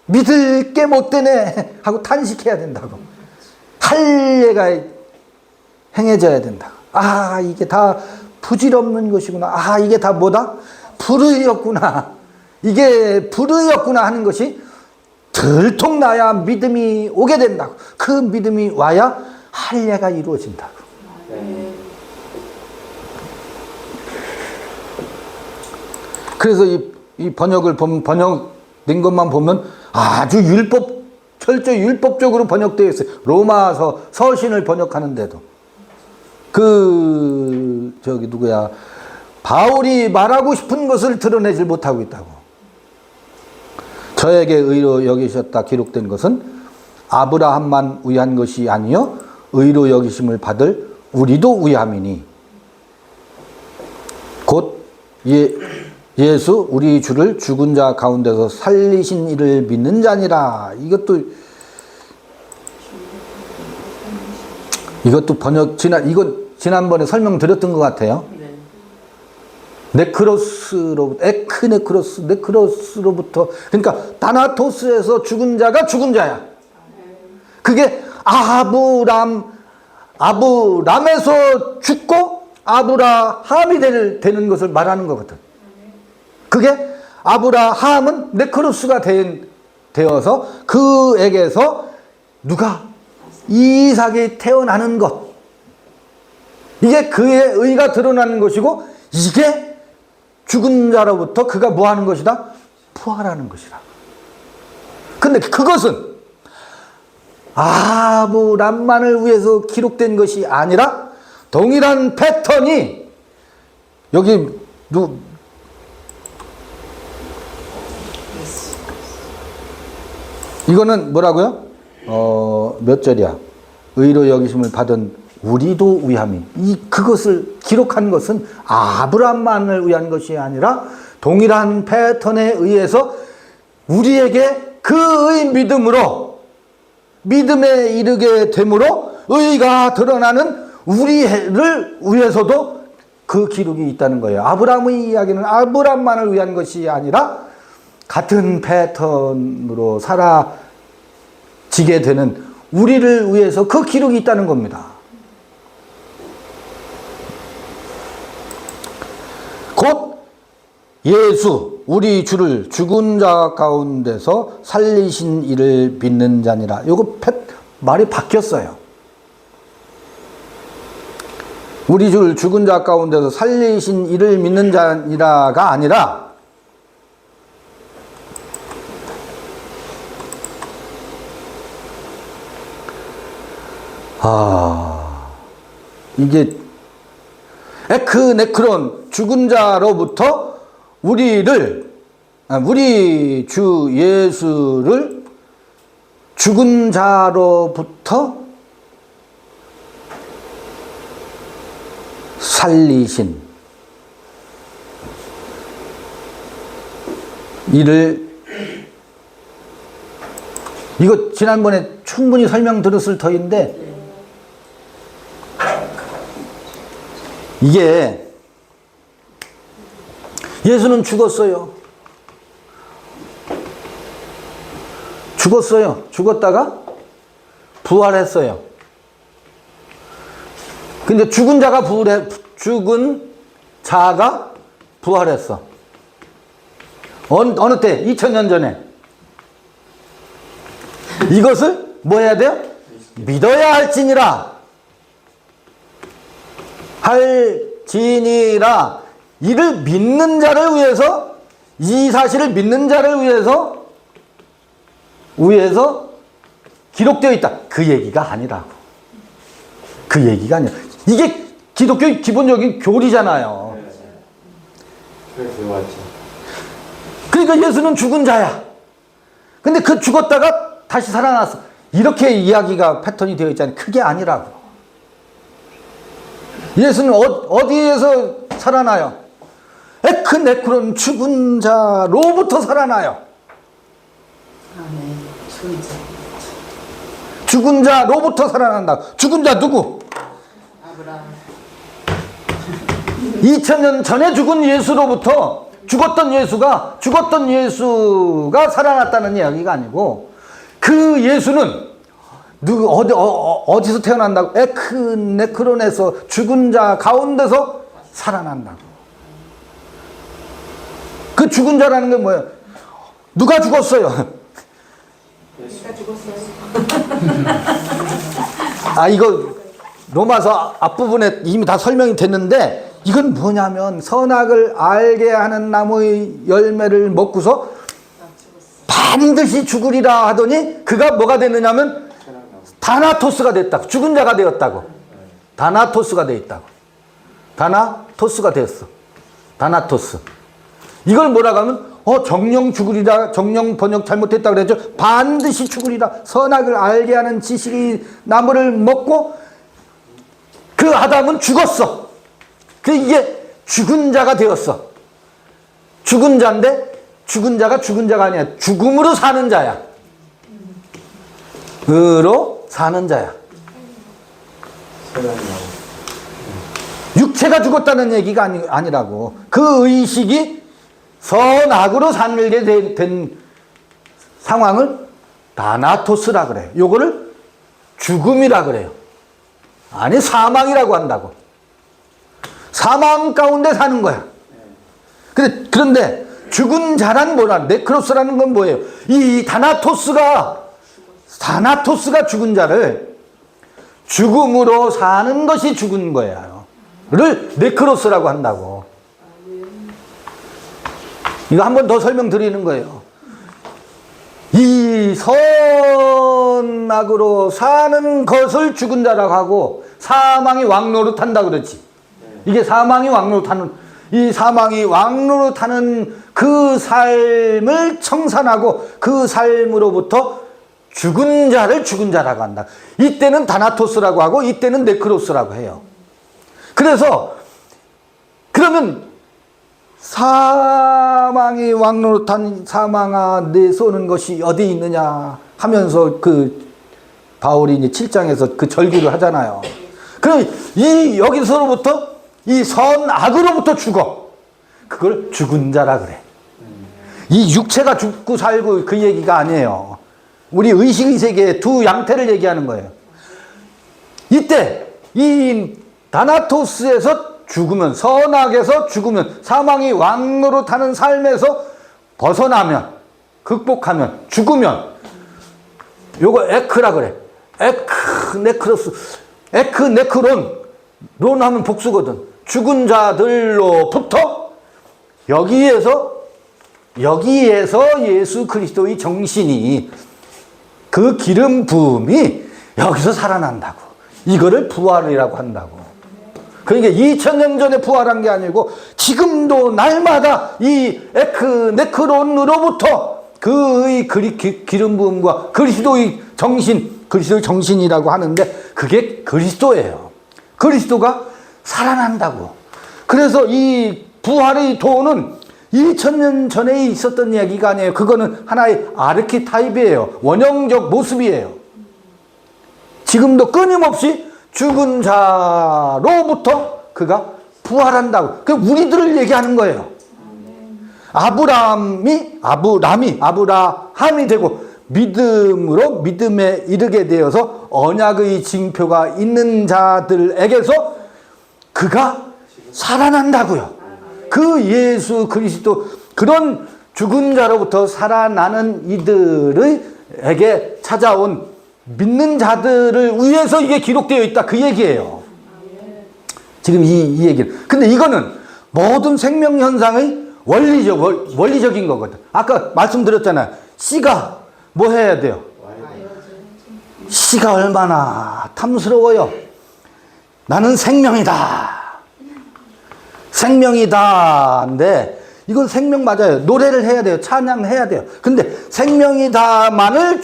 믿을 게 못 되네 하고 탄식해야 된다고. 할례가 행해져야 된다고. 아, 이게 다 부질없는 것이구나. 아, 이게 다 뭐다? 불의였구나. 이게 불의였구나 하는 것이 들통나야 믿음이 오게 된다고. 그 믿음이 와야 할례가 이루어진다고. 그래서 이 번역을 보면, 번역된 것만 보면 아주 철저히 율법적으로 번역되어 있어요. 로마서 서신을 번역하는데도. 누구야. 바울이 말하고 싶은 것을 드러내질 못하고 있다고. 저에게 의로 여기셨다 기록된 것은 아브라함만 위한 것이 아니요 의로 여기심을 받을 우리도 위함이니 곧 예수 우리 주를 죽은 자 가운데서 살리신 이를 믿는 자니라. 이것도 번역 지난번에 설명드렸던 것 같아요. 네크로스로부터 그러니까 다나토스에서 죽은 자가 죽은 자야. 그게 아브람에서 죽고 아브라함이 되는 것을 말하는 거거든. 그게 아브라함은 네크로스가 되어서 그에게서 누가 이삭이 태어나는 것, 이게 그의 의가 드러나는 것이고, 이게 죽은 자로부터 그가 뭐 하는 것이다? 부활하는 것이다. 근데 그것은 아브람만을 위해서 기록된 것이 아니라 동일한 패턴이 여기 이거는 뭐라고요? 몇 절이야? 의로 여기심을 받은 우리도 위함이. 그것을 기록한 것은 아브람만을 위한 것이 아니라 동일한 패턴에 의해서 우리에게 그의 믿음에 이르게 되므로 의가 드러나는 우리를 위해서도 그 기록이 있다는 거예요. 아브람의 이야기는 아브람만을 위한 것이 아니라 같은 패턴으로 살아지게 되는 우리를 위해서 그 기록이 있다는 겁니다. 예수 우리 주를 죽은 자 가운데서 살리신 이를 믿는 자니라. 요거 말이 바뀌었어요. 우리 주를 죽은 자 가운데서 살리신 이를 믿는 자니라가 아니라 이게 에크네크론 죽은 자로부터 우리 주 예수를 죽은 자로부터 살리신 이를, 이거 지난번에 충분히 설명 들었을 터인데, 이게 예수는 죽었어요. 죽었다가 부활했어요. 근데 죽은 자가 부활했어. 어느 때? 2000년 전에. 이것을 뭐 해야 돼요? 믿어야 할지니라. 이를 믿는 자를 위해서, 이 사실을 믿는 자를 위해서 기록되어 있다. 그 얘기가 아니라고. 그 얘기가 아니라. 이게 기독교의 기본적인 교리잖아요. 그러니까 예수는 죽은 자야. 근데 그 죽었다가 다시 살아났어. 이렇게 이야기가 패턴이 되어 있잖아요. 그게 아니라고. 예수는 어디에서 살아나요? 에크네크론 죽은 자로부터 살아나요. 죽은 자로부터 살아난다. 죽은 자 누구? 아브라함. 2000년 전에 죽은 예수로부터 죽었던 예수가 살아났다는 이야기가 아니고, 그 예수는 어디서 태어난다고? 에크네크론에서 죽은 자 가운데서 살아난다고. 그 죽은 자라는 게 뭐예요? 누가 죽었어요? 예수가 죽었어요. 이거 로마서 앞부분에 이미 다 설명이 됐는데, 이건 뭐냐면 선악을 알게 하는 나무의 열매를 먹고서 반드시 죽으리라 하더니 그가 뭐가 됐느냐면 다나토스가 됐다고. 죽은 자가 되었다고. 다나토스가 되어 있다고. 다나토스가 되었어. 다나토스. 이걸 뭐라고 하면 정령 죽으리라. 정령 번역 잘못했다고 그랬죠. 반드시 죽으리라. 선악을 알게 하는 지식의 나무를 먹고 그 아담은 죽었어. 이게 죽은 자가 되었어. 죽은 자인데 죽은 자가 아니야. 죽음으로 사는 자야. 으로 사는 자야. 육체가 죽었다는 얘기가 아니라고. 그 의식이 선악으로 살게 된 상황을 다나토스라 그래요. 요거를 죽음이라 그래요. 아니, 사망이라고 한다고. 사망 가운데 사는 거야. 그런데 죽은 자란 뭐라? 네크로스라는 건 뭐예요? 이 다나토스가 죽은 자를 죽음으로 사는 것이 죽은 거예요. 를 네크로스라고 한다고. 이거 한 번 더 설명드리는 거예요. 이 선악으로 사는 것을 죽은 자라고 하고, 사망이 왕노릇한다 그러지. 이게 사망이 왕노릇하는, 이 사망이 왕노릇하는 그 삶을 청산하고 그 삶으로부터 죽은 자를 죽은 자라고 한다. 이때는 다나토스라고 하고 이때는 네크로스라고 해요. 그래서 그러면 사망이 왕노릇한 사망아 내 쏘는 것이 어디 있느냐 하면서 그 바울이 이제 7장에서 그 절규를 하잖아요. 그럼 여기서부터 이 선악으로부터 죽어. 그걸 죽은 자라 그래. 이 육체가 죽고 살고 그 얘기가 아니에요. 우리 의식의 세계의 두 양태를 얘기하는 거예요. 이때 이 다나토스에서 죽으면, 선악에서 죽으면, 사망이 왕노릇하는 삶에서 벗어나면, 극복하면, 죽으면, 요거 에크라 그래. 에크 네크로스, 에크 네크론, 론 하면 복수거든. 죽은 자들로부터 여기에서 예수 그리스도의 정신이, 그 기름 부음이 여기서 살아난다고. 이거를 부활이라고 한다고. 그러니까 2000년 전에 부활한 게 아니고 지금도 날마다 이 에크 네크론으로부터 그의 기름 부음과 그리스도의 정신이라고 하는데, 그게 그리스도예요. 그리스도가 살아난다고. 그래서 이 부활의 도는 2000년 전에 있었던 이야기가 아니에요. 그거는 하나의 아르키타입이에요. 원형적 모습이에요. 지금도 끊임없이 죽은 자로부터 그가 부활한다고. 그 우리들을 얘기하는 거예요. 아브라함이 되고 믿음으로 믿음에 이르게 되어서 언약의 징표가 있는 자들에게서 그가 살아난다고요. 그 예수 그리스도, 그런 죽은 자로부터 살아나는 이들에게 찾아온 믿는 자들을 위해서 이게 기록되어 있다, 그 얘기예요. 지금 이 얘기는. 근데 이거는 모든 생명 현상의 원리적인 거거든. 아까 말씀드렸잖아요. 씨가 뭐 해야 돼요? 씨가 얼마나 탐스러워요. 나는 생명이다. 생명이다인데, 이건 생명 맞아요. 노래를 해야 돼요. 찬양해야 돼요. 근데 생명이다만을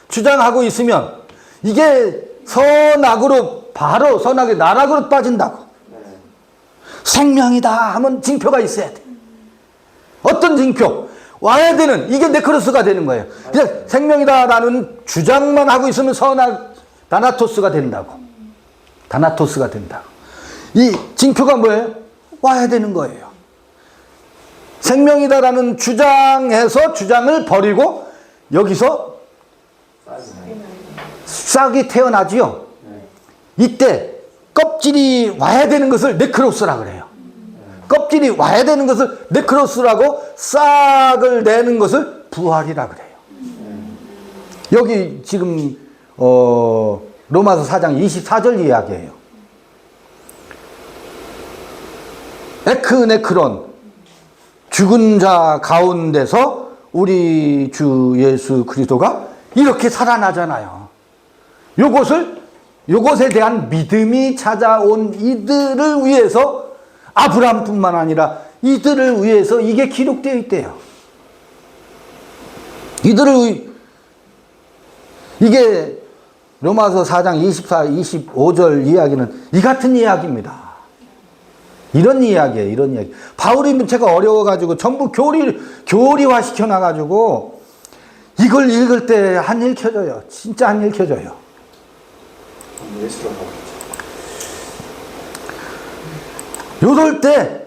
주장하고 있으면 이게 선악으로, 바로 선악의 나락으로 빠진다고. 생명이다 하면 징표가 있어야 돼. 어떤 징표? 와야 되는, 이게 네크로스가 되는 거예요. 그냥 생명이다라는 주장만 하고 있으면 선악, 다나토스가 된다고. 이 징표가 뭐예요? 와야 되는 거예요. 생명이다라는 주장을 버리고 여기서 싹이 태어나지요. 이때 껍질이 와야 되는 것을 네크로스라 그래요. 껍질이 와야 되는 것을 네크로스라고, 싹을 내는 것을 부활이라 그래요. 여기 지금 로마서 4장 24절 이야기예요. 에크네크론, 죽은 자 가운데서 우리 주 예수 그리스도가 이렇게 살아나잖아요. 요것에 대한 믿음이 찾아온 이들을 위해서, 아브라함뿐만 아니라 이들을 위해서 이게 기록되어 있대요. 이게 로마서 4장 24, 25절 이야기는 이 같은 이야기입니다. 이런 이야기예요. 이런 이야기. 바울의 문체가 어려워가지고 전부 교리화 시켜놔가지고 이걸 읽을 때 안 읽혀져요. 진짜 안 읽혀져요. 이럴 때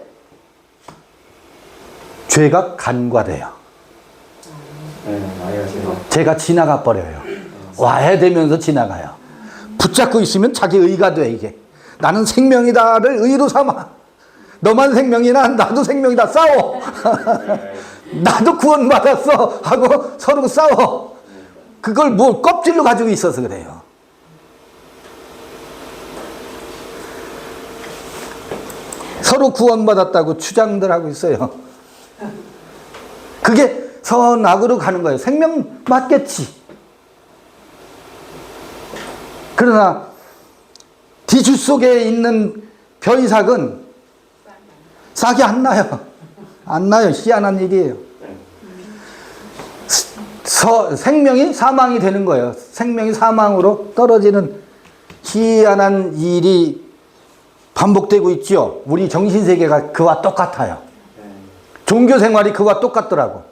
죄가 간과돼요. 죄가 지나가 버려요. 와야 되면서 지나가요. 붙잡고 있으면 자기 의가 돼. 이게 나는 생명이다를 의로 삼아. 너만 생명이나 나도 생명이다. 싸워. 나도 구원받았어 하고 서로 싸워. 그걸 뭐 껍질로 가지고 있어서 그래요. 서로 구원받았다고 주장들 하고 있어요. 그게 선악으로 가는 거예요. 생명 맞겠지. 그러나 뒤주 속에 있는 벼이삭은 싹이 안 나요. 안 나요. 희한한 일이에요. 생명이 사망이 되는 거예요. 생명이 사망으로 떨어지는 희한한 일이 반복되고 있죠. 우리 정신세계가 그와 똑같아요. 종교생활이 그와 똑같더라고.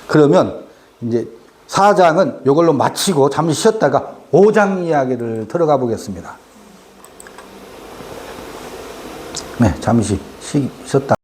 그러면 이제 4장은 이걸로 마치고 잠시 쉬었다가 5장 이야기를 들어가 보겠습니다. 네, 잠시 쉬었다.